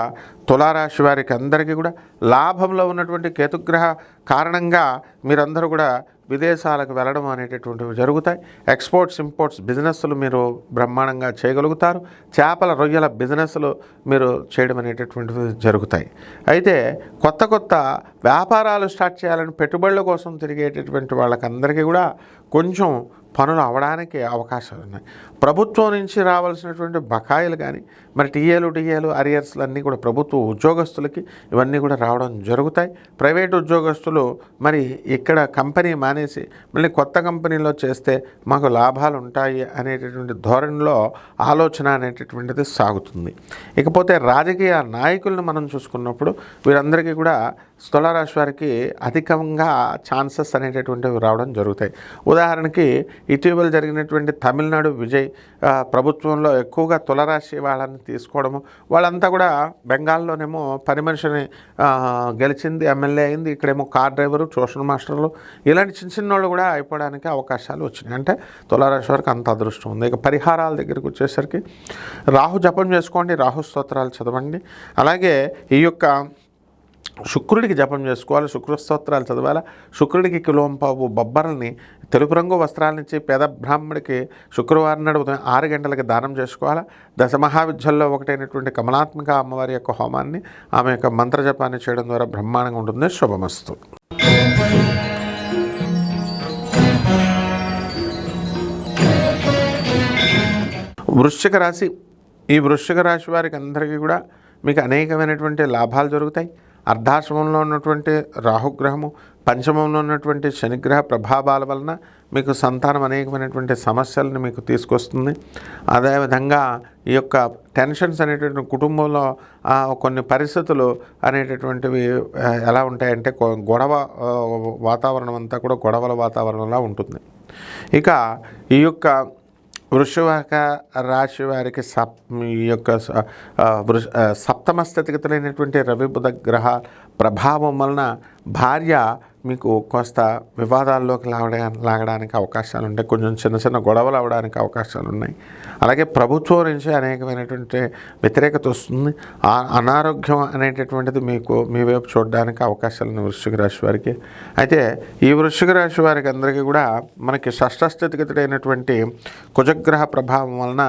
తులారాశి వారికి అందరికీ కూడా లాభంలో ఉన్నటువంటి కేతుగ్రహ కారణంగా మీరందరూ కూడా విదేశాలకు వెళ్ళడం అనేటటువంటివి జరుగుతాయి. ఎక్స్పోర్ట్స్ ఇంపోర్ట్స్ బిజినెస్లు మీరు బ్రహ్మాండంగా చేయగలుగుతారు. చేపల రొయ్యల బిజినెస్లు మీరు చేయడం అనేటటువంటివి జరుగుతాయి. అయితే కొత్త వ్యాపారాలు స్టార్ట్ చేయాలని పెట్టుబడుల కోసం తిరిగేటటువంటి వాళ్ళకందరికీ కూడా కొంచెం పనులు అవడానికి అవకాశాలు ఉన్నాయి. ప్రభుత్వం నుంచి రావాల్సినటువంటి బకాయిలు కానీ, మరి టీఏలు అరియర్స్లు అన్నీ కూడా ప్రభుత్వ ఉద్యోగస్తులకి ఇవన్నీ కూడా రావడం జరుగుతాయి. ప్రైవేటు ఉద్యోగస్తులు మరి ఇక్కడ కంపెనీ మానేసి మళ్ళీ కొత్త కంపెనీలో చేస్తే మాకు లాభాలు ఉంటాయి అనేటటువంటి ధోరణిలో ఆలోచన అనేటటువంటిది సాగుతుంది. ఇకపోతే రాజకీయ నాయకులను మనం చూసుకున్నప్పుడు వీరందరికీ కూడా తులారాశి వారికి అధికంగా ఛాన్సెస్ అనేటటువంటివి రావడం జరుగుతాయి. ఉదాహరణకి ఇటీవల జరిగినటువంటి తమిళనాడు విజయ్ ప్రభుత్వంలో ఎక్కువగా తులారాశి వాళ్ళని తీసుకోవడము, వాళ్ళంతా కూడా బెంగాల్లోనేమో పని మనిషిని గెలిచింది, ఎమ్మెల్యే అయింది, ఇక్కడేమో కార్ డ్రైవరు, ట్యూషన్ మాస్టర్లు, ఇలాంటి చిన్న వాళ్ళు కూడా అయిపోవడానికి అవకాశాలు వచ్చినాయి. అంటే తులారాశి వారికి అంత అదృష్టం ఉంది. ఇక పరిహారాల దగ్గరికి వచ్చేసరికి రాహు జపం చేసుకోండి, రాహు స్తోత్రాలు చదవండి. అలాగే ఈ యొక్క శుక్రుడికి జపం చేసుకోవాలి, శుక్ర స్తోత్రాలు చదవాలి. శుక్రుడికి కిలోంపావు బొబ్బరల్ని తెలుపు రంగు వస్త్రాలనిచ్చి పేద బ్రాహ్మడికి శుక్రవారం నాడు ఉదయం 6 గంటలకి దానం చేసుకోవాలి. దశమహావిద్యల్లో ఒకటైనటువంటి కమలాత్మిక అమ్మవారి యొక్క హోమాన్ని, ఆమె యొక్క మంత్రజపాన్ని చేయడం ద్వారా బ్రహ్మాండంగా ఉంటుంది. శుభమస్తు. వృశ్చిక రాశి. ఈ వృశ్చిక రాశి వారికి అందరికీ కూడా మీకు అనేకమైనటువంటి లాభాలు జరుగుతాయి. అర్ధాశ్రమంలో ఉన్నటువంటి రాహుగ్రహము, పంచమంలో ఉన్నటువంటి శనిగ్రహ ప్రభావాల వలన మీకు సంతానం అనేకమైనటువంటి సమస్యలను మీకు తీసుకొస్తుంది. అదేవిధంగా ఈ యొక్క టెన్షన్స్ అనేటువంటి కుటుంబంలో కొన్ని పరిస్థితులు అనేటటువంటివి ఎలా ఉంటాయంటే గొడవ వాతావరణం అంతా కూడా గొడవల వాతావరణంలా ఉంటుంది. ఇక ఈ యొక్క వృషభ రాశి వారికి ఈ యొక్క సప్తమ స్థితిగతులైనటువంటి రవి బుధ గ్రహ ప్రభావం వలన భార్య మీకు కొంత వివాదాల్లోకి లాగడానికి అవకాశాలు ఉంటాయి. కొంచెం చిన్న గొడవలు అవడానికి అవకాశాలు ఉన్నాయి. అలాగే ప్రభుత్వం నుంచి అనేకమైనటువంటి వ్యతిరేకత వస్తుంది. అనారోగ్యం అనేటటువంటిది మీకు మీ వైపు చూడడానికి అవకాశాలు ఉన్నాయి వృశ్చిక రాశి వారికి. అయితే ఈ వృశ్చిక రాశి వారికి అందరికీ కూడా మనకి షష్ఠ స్థితిగతుడైనటువంటి కుజగ్రహ ప్రభావం వలన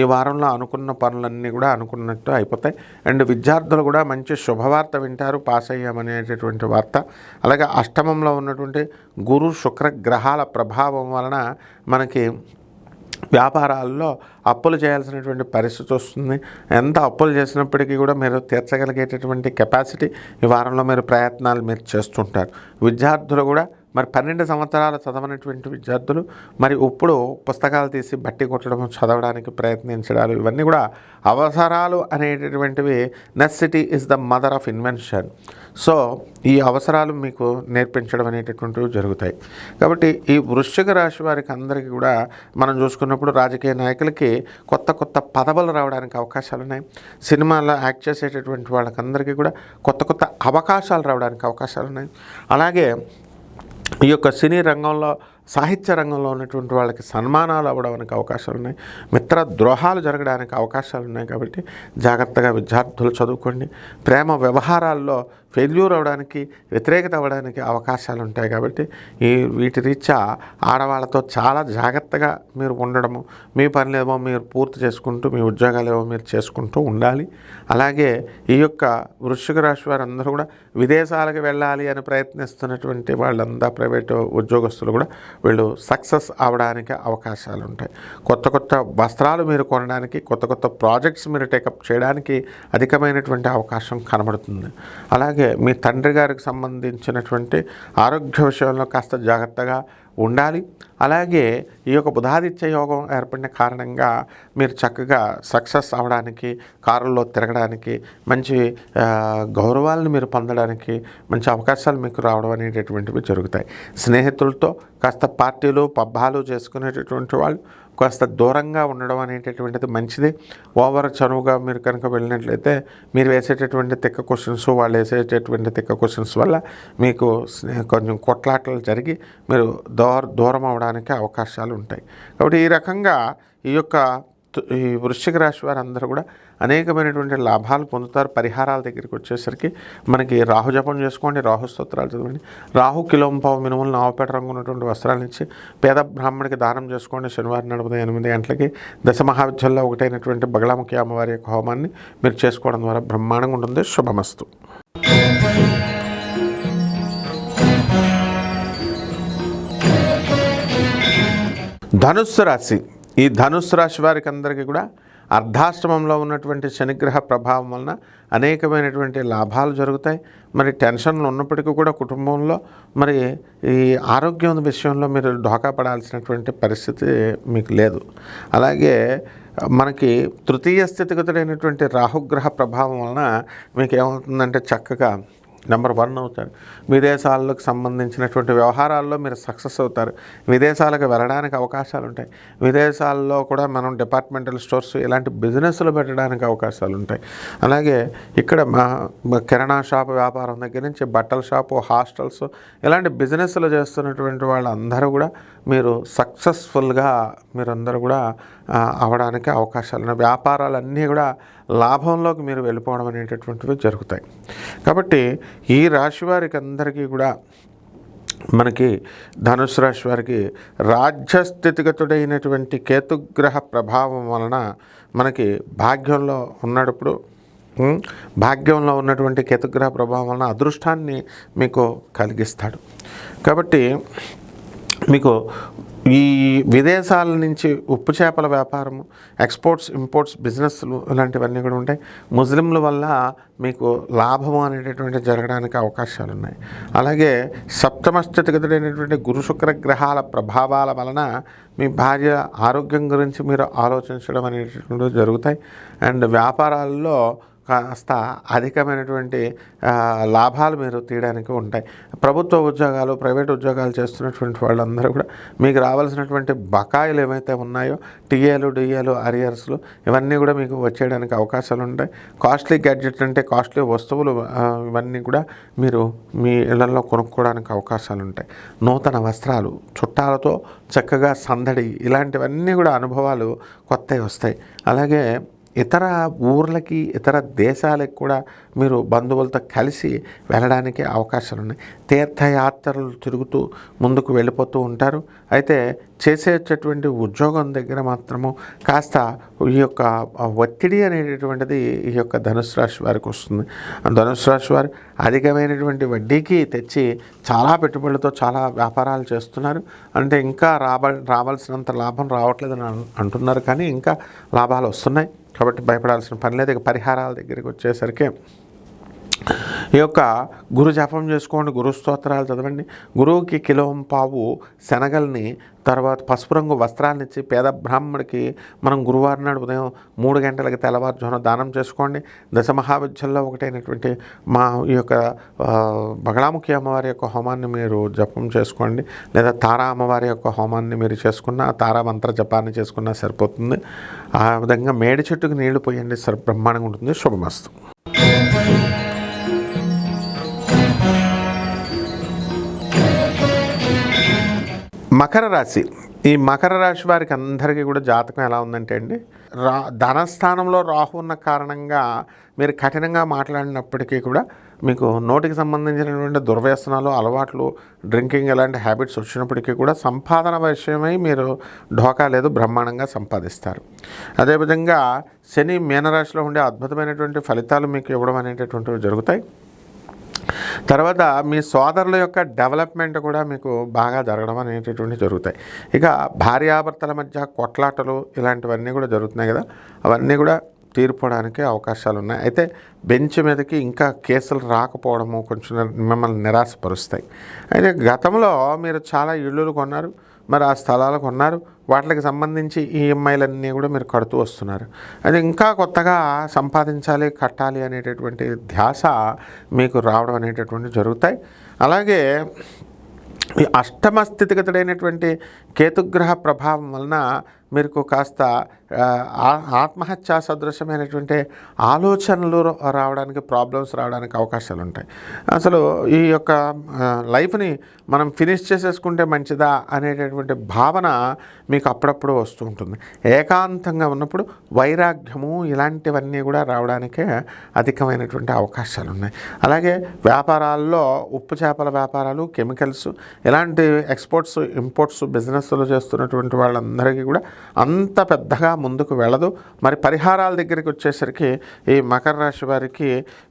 ఈ వారంలో అనుకున్న పనులన్నీ కూడా అనుకున్నట్టు అయిపోతాయి. అండ్ విద్యార్థులు కూడా మంచి శుభవార్త వింటారు, పాస్ అయ్యామనేటటువంటి వార్త. అలాగే అష్టమంలో ఉన్నటువంటి గురు శుక్ర గ్రహాల ప్రభావం వలన మనకి వ్యాపారాల్లో అప్పులు చేయాల్సినటువంటి పరిస్థితి వస్తుంది. ఎంత అప్పులు చేసినప్పటికీ కూడా మీరు తీర్చగలిగేటటువంటి కెపాసిటీ ఈ వారంలో మీరు ప్రయత్నాలు మీరు చేస్తుంటారు. విద్యార్థులు కూడా మరి 12 సంవత్సరాలు చదవనటువంటి విద్యార్థులు మరి ఇప్పుడు పుస్తకాలు తీసి బట్టి కొట్టడం, చదవడానికి ప్రయత్నించడాలు, ఇవన్నీ కూడా అవసరాలు అనేటటువంటివి. Necessity is the mother of invention. So ఈ అవసరాలు మీకు నేర్పించడం అనేటటువంటివి జరుగుతాయి. కాబట్టి ఈ వృశ్చిక రాశి వారికి అందరికీ కూడా మనం చూసుకున్నప్పుడు రాజకీయ నాయకులకి కొత్త పదవులు రావడానికి అవకాశాలు ఉన్నాయి. సినిమాల్లో యాక్ట్ చేసేటటువంటి వాళ్ళకందరికీ కూడా కొత్త అవకాశాలు రావడానికి అవకాశాలు ఉన్నాయి. అలాగే ఈ యొక్క సినీ రంగంలో, సాహిత్య రంగంలో ఉన్నటువంటి వాళ్ళకి సన్మానాలు అవ్వడానికి అవకాశాలు ఉన్నాయి. మిత్ర ద్రోహాలు జరగడానికి అవకాశాలు ఉన్నాయి. కాబట్టి జాగ్రత్తగా విద్యార్థులు చదువుకోండి. ప్రేమ వ్యవహారాల్లో ఫెయిల్యూర్ అవ్వడానికి, వ్యతిరేకత అవ్వడానికి అవకాశాలు ఉంటాయి. కాబట్టి వీటి రీత్యా ఆడవాళ్ళతో చాలా జాగ్రత్తగా మీరు ఉండడము, మీ పనులేమో మీరు పూర్తి చేసుకుంటూ, మీ ఉద్యోగాలేమో మీరు చేసుకుంటూ ఉండాలి. అలాగే ఈ యొక్క వృశ్చిక రాశి వారందరూ కూడా విదేశాలకు వెళ్ళాలి అని ప్రయత్నిస్తున్నటువంటి వాళ్ళంతా ప్రైవేటు ఉద్యోగస్తులు కూడా వీళ్ళు సక్సెస్ అవ్వడానికి అవకాశాలు ఉంటాయి. కొత్త వస్త్రాలు మీరు కొనడానికి, కొత్త ప్రాజెక్ట్స్ మీరు టేకప్ చేయడానికి అధికమైనటువంటి అవకాశం కనబడుతుంది. అలాగే మీ తండ్రి గారికి సంబంధించినటువంటి ఆరోగ్య విషయంలో కాస్త జాగ్రత్తగా ఉండాలి. అలాగే ఈ యొక్క బుధాదిత్య యోగం ఏర్పడిన కారణంగా మీరు చక్కగా సక్సెస్ అవ్వడానికి, కారుల్లో తిరగడానికి, మంచి గౌరవాలను మీరు పొందడానికి మంచి అవకాశాలు మీకు రావడం అనేటటువంటివి జరుగుతాయి. స్నేహితులతో కాస్త పార్టీలు పబ్బాలు చేసుకునేటటువంటి వాళ్ళు కాస్త దూరంగా ఉండడం అనేటటువంటిది మంచిది. ఓవర్ చనువుగా మీరు కనుక వెళ్ళినట్లయితే మీరు వేసేటటువంటి తిక్క క్వశ్చన్స్, వాళ్ళు వేసేటటువంటి తిక్క క్వశ్చన్స్ వల్ల మీకు కొంచెం కొట్లాటలు జరిగి మీరు దూరం అవడానికి అవకాశాలు ఉంటాయి. కాబట్టి ఈ రకంగా ఈ వృశ్చిక రాశి వారందరూ కూడా అనేకమైనటువంటి లాభాలు పొందుతారు. పరిహారాల దగ్గరికి వచ్చేసరికి మనకి రాహు జపం చేసుకోండి, రాహు స్తోత్రాలు చదవండి, రాహు కిలోంపావు మినుములు నావపేట రంగు ఉన్నటువంటి వస్త్రాలు ఇచ్చి పేద బ్రాహ్మణికి దానం చేసుకోండి. శనివారం నడుపుతాయి 8 గంటలకి దశ మహావిద్యల్లో ఒకటైనటువంటి బగళాముఖి అమ్మవారి యొక్క హోమాన్ని మీరు చేసుకోవడం ద్వారా బ్రహ్మాండంగా ఉంటుంది. శుభమస్తు. ధనుస్సు రాశి. ఈ ధనుస్సు రాశి వారికి అందరికీ కూడా అర్ధాష్టమంలో ఉన్నటువంటి శనిగ్రహ ప్రభావం వలన అనేకమైనటువంటి లాభాలు జరుగుతాయి. మరి టెన్షన్లు ఉన్నప్పటికీ కూడా కుటుంబంలో మరి ఈ ఆరోగ్యం విషయంలో మీరు ఢోకా పడాల్సినటువంటి పరిస్థితి మీకు లేదు. అలాగే మనకి తృతీయ స్థితిగతుడైనటువంటి రాహుగ్రహ ప్రభావం వలన మీకు ఏమవుతుందంటే చక్కగా నెంబర్ 1 అవుతారు. విదేశాలకు సంబంధించినటువంటి వ్యవహారాల్లో మీరు సక్సెస్ అవుతారు. విదేశాలకు వెళ్ళడానికి అవకాశాలు ఉంటాయి. విదేశాల్లో కూడా మనం డిపార్ట్మెంటల్ స్టోర్స్ ఇలాంటి బిజినెస్లు పెట్టడానికి అవకాశాలు ఉంటాయి. అలాగే ఇక్కడ కిరాణా షాపు వ్యాపారం దగ్గర నుంచి బట్టల షాపు, హాస్టల్స్ ఇలాంటి బిజినెస్లు చేస్తున్నటువంటి వాళ్ళందరూ కూడా మీరు సక్సెస్ఫుల్గా మీరందరూ కూడా అవడానికి అవకాశాలు ఉన్నాయి. వ్యాపారాలన్నీ కూడా లాభంలోకి మీరు వెళ్ళిపోవడం అనేటటువంటివి జరుగుతాయి. కాబట్టి ఈ రాశి వారికి అందరికీ కూడా మనకి ధనుసు రాశి వారికి రాజ్యస్థితిగతుడైనటువంటి కేతుగ్రహ ప్రభావం వలన మనకి భాగ్యంలో ఉన్నటువంటి కేతుగ్రహ ప్రభావం వలన అదృష్టాన్ని మీకు కలిగిస్తాడు. కాబట్టి మీకు ఈ విదేశాల నుంచి ఉప్పు చేపల వ్యాపారము, ఎక్స్పోర్ట్స్ ఇంపోర్ట్స్ బిజినెస్లు ఇలాంటివన్నీ కూడా ఉంటాయి. ముస్లింల వల్ల మీకు లాభము అనేటటువంటి జరగడానికి అవకాశాలు ఉన్నాయి. అలాగే సప్తమ స్థితిగతుడైనటువంటి గురు శుక్ర గ్రహాల ప్రభావాల వలన మీ భార్య ఆరోగ్యం గురించి మీరు ఆలోచించడం అనేటటువంటివి జరుగుతాయి. అండ్ వ్యాపారాల్లో కాస్త అధికమైనటువంటి లాభాలు మీరు తీయడానికి ఉంటాయి. ప్రభుత్వ ఉద్యోగాలు, ప్రైవేట్ ఉద్యోగాలు చేస్తున్నటువంటి వాళ్ళందరూ కూడా మీకు రావాల్సినటువంటి బకాయిలు ఏవైతే ఉన్నాయో టీఏలు, డిఏలు, అరియర్స్లు ఇవన్నీ కూడా మీకు వచ్చేయడానికి అవకాశాలు ఉంటాయి. కాస్ట్లీ గ్యాడ్జెట్ అంటే కాస్ట్లీ వస్తువులు ఇవన్నీ కూడా మీరు మీ ఇళ్లలో కొనుక్కోవడానికి అవకాశాలు ఉంటాయి. నూతన వస్త్రాలు, చుట్టాలతో చక్కగా సందడి ఇలాంటివన్నీ కూడా అనుభవాలు కొత్తవి వస్తాయి. అలాగే ఇతర ఊర్లకి, ఇతర దేశాలకు కూడా మీరు బంధువులతో కలిసి వెళ్ళడానికి అవకాశాలు ఉన్నాయి. తీర్థయాత్రలు తిరుగుతూ ముందుకు వెళ్ళిపోతూ ఉంటారు. అయితే చేసేటటువంటి ఉద్యోగం దగ్గర మాత్రము కాస్త ఈ యొక్క ఒత్తిడి అనేటటువంటిది ఈ యొక్క ధనుసు రాశి వారికి వస్తుంది. ధనుసు రాశి వారు అధికమైనటువంటి వడ్డీకి తెచ్చి చాలా పెట్టుబడులతో చాలా వ్యాపారాలు చేస్తున్నారు. అంటే ఇంకా రావాల్సినంత లాభం రావట్లేదని అంటున్నారు, కానీ ఇంకా లాభాలు వస్తున్నాయి. కాబట్టి భయపడాల్సిన పని లేదు. ఇక పరిహారాల దగ్గరికి వచ్చేసరికి ఈ యొక్క గురు జపం చేసుకోండి, గురు స్తోత్రాలు చదవండి. గురువుకి కిలోంపావు శనగల్ని, తర్వాత పసుపు రంగు వస్త్రాన్ని ఇచ్చి పేద బ్రాహ్మడికి మనం గురువారం నాడు ఉదయం 3 గంటలకి తెల్లవారుజామున దానం చేసుకోండి. దశ మహావిద్యల్లో ఒకటైనటువంటి ఈ యొక్క బగళాముఖి అమ్మవారి యొక్క హోమాన్ని మీరు జపం చేసుకోండి. లేదా తారా అమ్మవారి యొక్క హోమాన్ని మీరు చేసుకున్న, తారా మంత్ర జపాన్ని చేసుకున్నా సరిపోతుంది. ఆ విధంగా మేడి చెట్టుకు నీళ్లు పోయండి, బ్రహ్మాండంగా ఉంటుంది. శుభమస్తు. మకర రాశి. ఈ మకర రాశి వారికి అందరికీ కూడా జాతకం ఎలా ఉందంటే అండి, ధనస్థానంలో రాహు ఉన్న కారణంగా మీరు కఠినంగా మాట్లాడినప్పటికీ కూడా మీకు నోటికి సంబంధించినటువంటి దుర్వ్యసనాలు, అలవాట్లు, డ్రింకింగ్ ఇలాంటి హ్యాబిట్స్ వచ్చినప్పటికీ కూడా సంపాదన విషయమై మీరు ఢోకా లేదు, బ్రహ్మాండంగా సంపాదిస్తారు. అదేవిధంగా శని మీనరాశిలో ఉండే అద్భుతమైనటువంటి ఫలితాలు మీకు ఇవ్వడం అనేటటువంటివి జరుగుతాయి. తర్వాత మీ సోదరుల యొక్క డెవలప్మెంట్ కూడా మీకు బాగా జరగడం అనేటటువంటి జరుగుతాయి. ఇక భార్యాభర్తల మధ్య కొట్లాటలు ఇలాంటివన్నీ కూడా జరుగుతున్నాయి కదా, అవన్నీ కూడా తీరిపోవడానికి అవకాశాలు ఉన్నాయి. అయితే బెంచ్ మీదకి ఇంకా కేసులు రాకపోవడము కొంచెం మిమ్మల్ని నిరాశపరుస్తాయి. అయితే గతంలో మీరు చాలా ఇళ్ళు కొన్నారు, మరి ఆ స్థలాలు కొన్నారు, వాటికి సంబంధించి ఈఎంఐలన్నీ కూడా మీరు కడుతూ వస్తున్నారు. అది ఇంకా కొత్తగా సంపాదించాలి, కట్టాలి అనేటటువంటి ధ్యాస మీకు రావడం అనేటటువంటి జరుగుతాయి. అలాగే ఈ అష్టమ స్థితిగతుడైనటువంటి కేతుగ్రహ ప్రభావం వలన మీకు కాస్త ఆత్మహత్యా సదృశమైనటువంటి ఆలోచనలు రావడానికి, ప్రాబ్లమ్స్ రావడానికి అవకాశాలు ఉంటాయి. అసలు ఈ యొక్క లైఫ్ని మనం ఫినిష్ చేసేసుకుంటే మంచిదా అనేటటువంటి భావన మీకు అప్పుడప్పుడు వస్తూ ఉంటుంది. ఏకాంతంగా ఉన్నప్పుడు వైరాగ్యము ఇలాంటివన్నీ కూడా రావడానికే అధికమైనటువంటి అవకాశాలు ఉన్నాయి. అలాగే వ్యాపారాల్లో ఉప్పు చేపల వ్యాపారాలు, కెమికల్స్ ఇలాంటి ఎక్స్పోర్ట్స్, ఇంపోర్ట్స్ బిజినెస్లు చేస్తున్నటువంటి వాళ్ళందరికీ కూడా అంత పెద్దగా ముందుకు వెళ్ళదు. మరి పరిహారాల దగ్గరికి వచ్చేసరికి ఈ మకర రాశి వారికి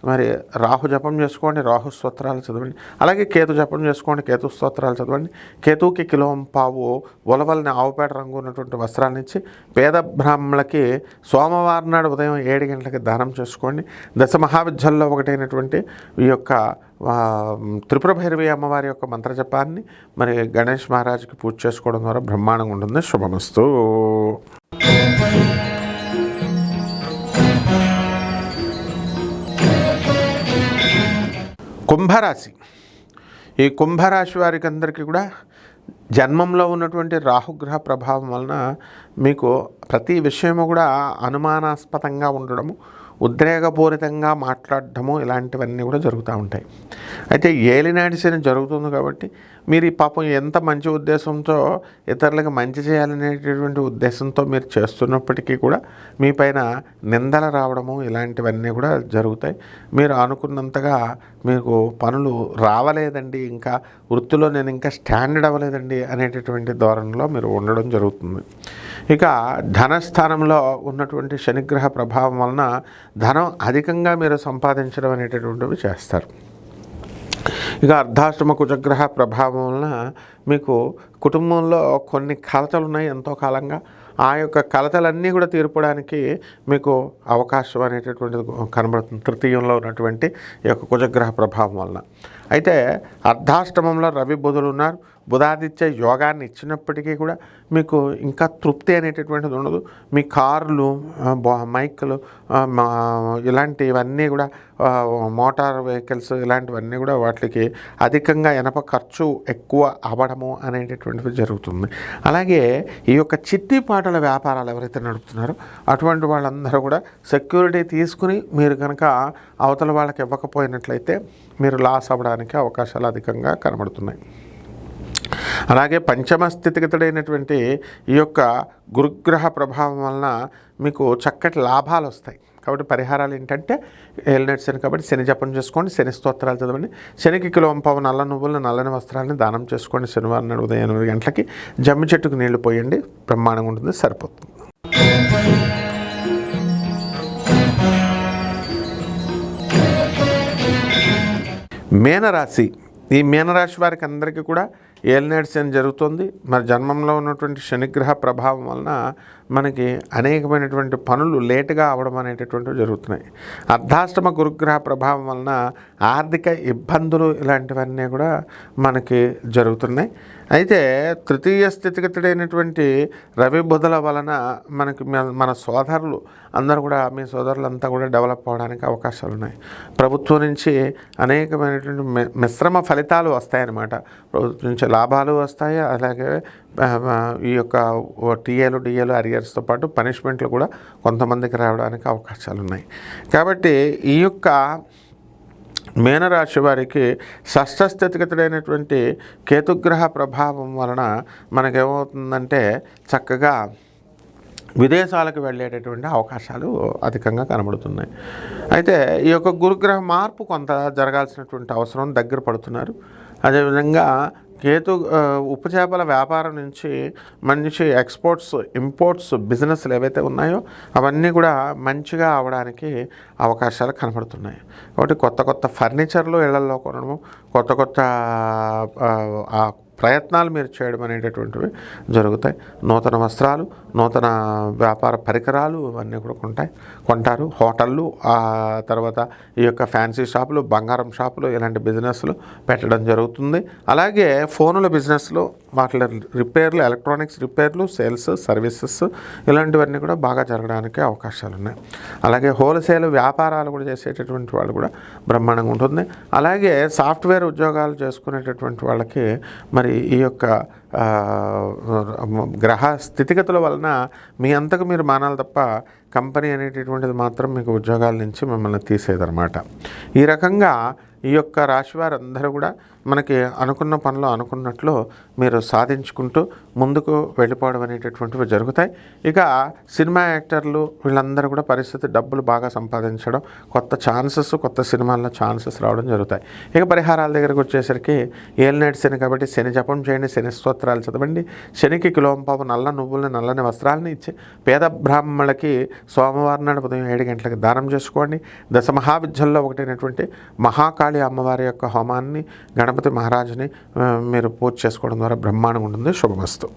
మరి రాహు జపం చేసుకోండి, రాహు స్తోత్రాలు చదవండి. అలాగే కేతు జపం చేసుకోండి, కేతు స్తోత్రాలు చదవండి. కేతువుకి కిలోం పావు ఉలవల్ని ఆవుపేట రంగు ఉన్నటువంటి వస్త్రాన్ని ఇచ్చి పేద బ్రాహ్మణులకి సోమవారం నాడు ఉదయం 7 గంటలకి దానం చేసుకోండి. దశ మహావిద్యల్లో ఒకటైనటువంటి ఈ యొక్క త్రిపుర భైరవి అమ్మవారి యొక్క మంత్రజపాన్ని మరి గణేష్ మహారాజ్కి పూజ చేసుకోవడం ద్వారా బ్రహ్మాండంగా ఉంటుంది. శుభమస్తు. కుంభరాశి. ఈ కుంభరాశి వారికి అందరికీ కూడా జన్మంలో ఉన్నటువంటి రాహుగ్రహ ప్రభావం వలన మీకు ప్రతి విషయము కూడా అనుమానాస్పదంగా ఉండడము, ఉద్రేకపూరితంగా మాట్లాడటము ఇలాంటివన్నీ కూడా జరుగుతూ ఉంటాయి. అయితే ఏలినాటి శని జరుగుతుంది కాబట్టి మీరు ఈ పాపం ఎంత మంచి ఉద్దేశంతో ఇతరులకు మంచి చేయాలనేటటువంటి ఉద్దేశంతో మీరు చేస్తున్నప్పటికీ కూడా మీ పైన నిందలు రావడము ఇలాంటివన్నీ కూడా జరుగుతాయి. మీరు అనుకున్నంతగా మీకు పనులు రావలేదండి, ఇంకా వృత్తిలో నేను ఇంకా స్టాండర్డ్ అవ్వలేదండి అనేటటువంటి ధోరణిలో మీరు ఉండడం జరుగుతుంది. ఇక ధనస్థానంలో ఉన్నటువంటి శనిగ్రహ ప్రభావం వలన ధనం అధికంగా మీరు సంపాదించడం అనేటటువంటివి చేస్తారు. ఇక అర్ధాష్టమ కుజగ్రహ ప్రభావం వలన మీకు కుటుంబంలో కొన్ని కలతలు ఉన్నాయి ఎంతో కాలంగా. ఆ యొక్క కలతలన్నీ కూడా తీర్పడానికి మీకు అవకాశం అనేటటువంటిది కనబడుతుంది తృతీయంలో ఉన్నటువంటి ఈ యొక్క కుజగ్రహ ప్రభావం వలన. అయితే అర్ధాష్టమంలో రవి బుధులు ఉన్నారు. బుధాదిత్య యోగాన్ని ఇచ్చినప్పటికీ కూడా మీకు ఇంకా తృప్తి అనేటటువంటిది ఉండదు. మీ కార్లు, మైకులు ఇలాంటివన్నీ కూడా మోటార్ వెహికల్స్ ఇలాంటివన్నీ కూడా వాటికి అధికంగా ఇనప ఖర్చు ఎక్కువ అవ్వడము అనేటటువంటిది జరుగుతుంది. అలాగే ఈ యొక్క చిట్టిపాటల వ్యాపారాలు ఎవరైతే నడుపుతున్నారో అటువంటి వాళ్ళందరూ కూడా సెక్యూరిటీ తీసుకుని మీరు కనుక అవతల వాళ్ళకి ఇవ్వకపోయినట్లయితే మీరు లాస్ అవ్వడానికి అవకాశాలు అధికంగా కనబడుతున్నాయి. అలాగే పంచమ స్థితిగతుడైనటువంటి ఈ యొక్క గురుగ్రహ ప్రభావం వలన మీకు చక్కటి లాభాలు వస్తాయి. కాబట్టి పరిహారాలు ఏంటంటే ఏలినాటి శని కాబట్టి శని జపం చేసుకోండి, శని స్తోత్రాలు చదవండి, శనికి కిలోం పావు నల్ల నువ్వులను, నల్లని వస్త్రాలని దానం చేసుకోండి. శనివారం నాడు ఉదయం 8 గంటలకి జమ్మి చెట్టుకు నీళ్లు పోయండి, బ్రహ్మాండంగా ఉంటుంది, సరిపోతుంది. మీనరాశి. ఈ మీనరాశి వారికి అందరికీ కూడా ఏలినాటి శని జరుగుతుంది. మరి జన్మంలో ఉన్నటువంటి శనిగ్రహ ప్రభావం వలన మనకి అనేకమైనటువంటి పనులు లేటుగా అవడం అనేటటువంటివి జరుగుతున్నాయి. అర్ధాష్టమ గురుగ్రహ ప్రభావం వలన ఆర్థిక ఇబ్బందులు ఇలాంటివన్నీ కూడా మనకి జరుగుతున్నాయి. అయితే తృతీయ స్థితిగతుడైనటువంటి రవి బుధుల వలన మనకి మన సోదరులు అందరూ కూడా, మీ సోదరులంతా కూడా డెవలప్ అవ్వడానికి అవకాశాలు ఉన్నాయి. ప్రభుత్వం నుంచి అనేకమైనటువంటి మిశ్రమ ఫలితాలు వస్తాయన్నమాట. ప్రభుత్వం నుంచి లాభాలు వస్తాయి, అలాగే ఈ యొక్క టీఏలు డిఏలు అరియర్స్తో పాటు పనిష్మెంట్లు కూడా కొంతమందికి రావడానికి అవకాశాలు ఉన్నాయి. కాబట్టి ఈ యొక్క మీనరాశి వారికి షష్ఠ స్థితిగతుడైనటువంటి కేతుగ్రహ ప్రభావం వలన మనకేమవుతుందంటే చక్కగా విదేశాలకు వెళ్ళేటటువంటి అవకాశాలు అధికంగా కనబడుతున్నాయి. అయితే ఈ యొక్క గురుగ్రహ మార్పు కొంత జరగాల్సినటువంటి అవసరం దగ్గర పడుతున్నారు. అదేవిధంగా కేతు ఉప్పు చేపల వ్యాపారం నుంచి మంచి ఎక్స్పోర్ట్స్, ఇంపోర్ట్స్ బిజినెస్లు ఏవైతే ఉన్నాయో అవన్నీ కూడా మంచిగా అవడానికి అవకాశాలు కనబడుతున్నాయి. కాబట్టి కొత్త కొత్త ఫర్నిచర్లు ఇళ్లలో కొనడము, కొత్త కొత్త ప్రయత్నాలు మీరు చేయడం అనేటటువంటివి జరుగుతాయి. నూతన వస్త్రాలు, నూతన వ్యాపార పరికరాలు ఇవన్నీ కూడా కొంటారు. హోటళ్ళు, ఆ తర్వాత ఈ యొక్క ఫ్యాన్సీ షాపులు, బంగారం షాపులు ఇలాంటి బిజినెస్లు పెట్టడం జరుగుతుంది. అలాగే ఫోనుల బిజినెస్లు, వాటి రిపేర్లు, ఎలక్ట్రానిక్స్ రిపేర్లు, సేల్స్, సర్వీసెస్ ఇలాంటివన్నీ కూడా బాగా జరగడానికి అవకాశాలు ఉన్నాయి. అలాగే హోల్సేల్ వ్యాపారాలు కూడా చేసేటటువంటి వాళ్ళు కూడా బ్రహ్మాండంగా ఉంటుంది. అలాగే సాఫ్ట్వేర్ ఉద్యోగాలు చేసుకునేటటువంటి వాళ్ళకి మరి ఈ యొక్క గ్రహ స్థితిగతుల వలన మీ అంతకు మీరు మానాలి తప్ప కంపెనీ అనేటటువంటిది మాత్రం మీకు ఉద్యోగాల నుంచి మిమ్మల్ని తీసేదన్నమాట. ఈ రకంగా ఈ యొక్క రాశివారందరూ కూడా మనకి అనుకున్న పనులు అనుకున్నట్లు మీరు సాధించుకుంటూ ముందుకు వెళ్ళిపోవడం అనేటటువంటివి జరుగుతాయి. ఇక సినిమా యాక్టర్లు వీళ్ళందరూ కూడా పరిస్థితి డబ్బులు బాగా సంపాదించడం, కొత్త ఛాన్సెస్, కొత్త సినిమాల్లో ఛాన్సెస్ రావడం జరుగుతాయి. ఇక పరిహారాల దగ్గరకు వచ్చేసరికి ఏలినాటి శని కాబట్టి శని జపం చేయండి, శని స్తోత్రాలు చదవండి, శనికి కిలోంపావు నల్ల నువ్వుల్ని, నల్లని వస్త్రాలని ఇచ్చి పేద బ్రాహ్మణులకి సోమవారం నాడు ఉదయం 7 గంటలకు దానం చేసుకోండి. దశ మహావిద్యల్లో ఒకటైనటువంటి మహాకాళి అమ్మవారి యొక్క హోమాన్ని, గణపతి మహారాజుని మీరు పూజ చేసుకోవడం ద్వారా బ్రహ్మాండంగా ఉంటుంది. శుభమస్తు.